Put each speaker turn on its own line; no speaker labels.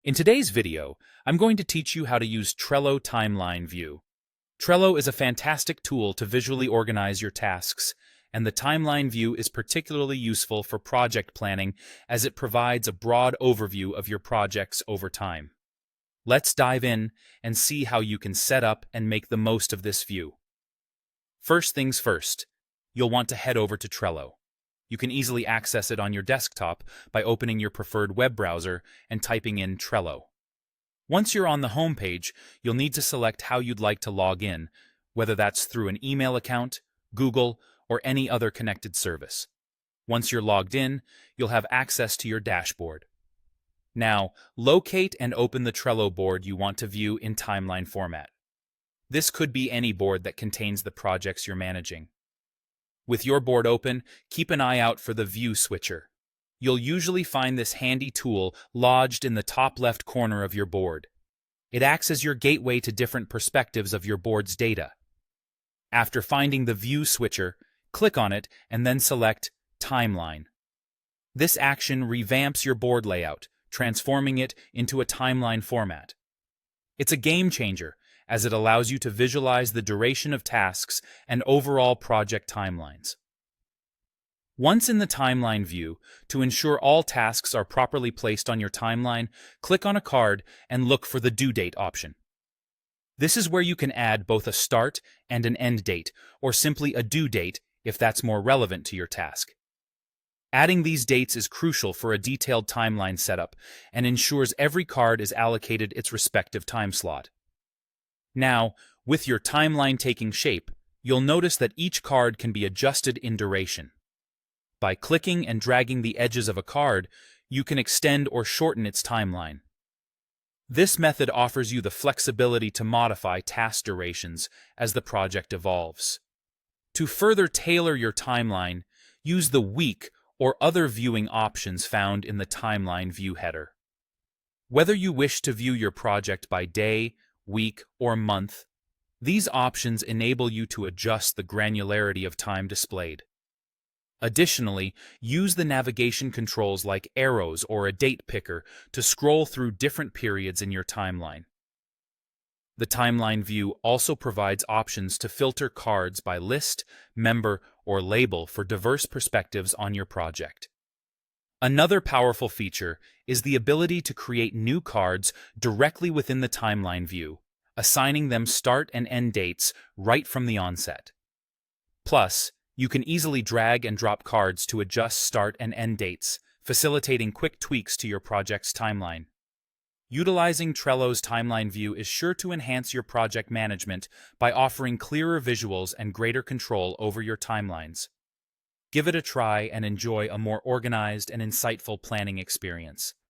In today's video, I'm going to teach you how to use Trello Timeline View. Trello is a fantastic tool to visually organize your tasks, and the timeline view is particularly useful for project planning as it provides a broad overview of your projects over time. Let's dive in and see how you can set up and make the most of this view. First things first, you'll want to head over to Trello. You can easily access it on your desktop by opening your preferred web browser and typing in Trello. Once you're on the home page, you'll need to select how you'd like to log in, whether that's through an email account, Google, or any other connected service. Once you're logged in, you'll have access to your dashboard. Now, locate and open the Trello board you want to view in timeline format. This could be any board that contains the projects you're managing. With your board open, keep an eye out for the View switcher. You'll usually find this handy tool lodged in the top left corner of your board. It acts as your gateway to different perspectives of your board's data. After finding the View switcher, click on it and then select Timeline. This action revamps your board layout, transforming it into a timeline format. It's a game changer, as it allows you to visualize the duration of tasks and overall project timelines. Once in the timeline view, to ensure all tasks are properly placed on your timeline, click on a card and look for the due date option. This is where you can add both a start and an end date, or simply a due date if that's more relevant to your task. Adding these dates is crucial for a detailed timeline setup and ensures every card is allocated its respective time slot. Now, with your timeline taking shape, you'll notice that each card can be adjusted in duration. By clicking and dragging the edges of a card, you can extend or shorten its timeline. This method offers you the flexibility to modify task durations as the project evolves. To further tailor your timeline, use the week or other viewing options found in the timeline view header. Whether you wish to view your project by day, week, or month, these options enable you to adjust the granularity of time displayed. Additionally, use the navigation controls like arrows or a date picker to scroll through different periods in your timeline. The timeline view also provides options to filter cards by list, member, or label for diverse perspectives on your project. Another powerful feature is the ability to create new cards directly within the timeline view, assigning them start and end dates right from the onset. Plus, you can easily drag and drop cards to adjust start and end dates, facilitating quick tweaks to your project's timeline. Utilizing Trello's timeline view is sure to enhance your project management by offering clearer visuals and greater control over your timelines. Give it a try and enjoy a more organized and insightful planning experience.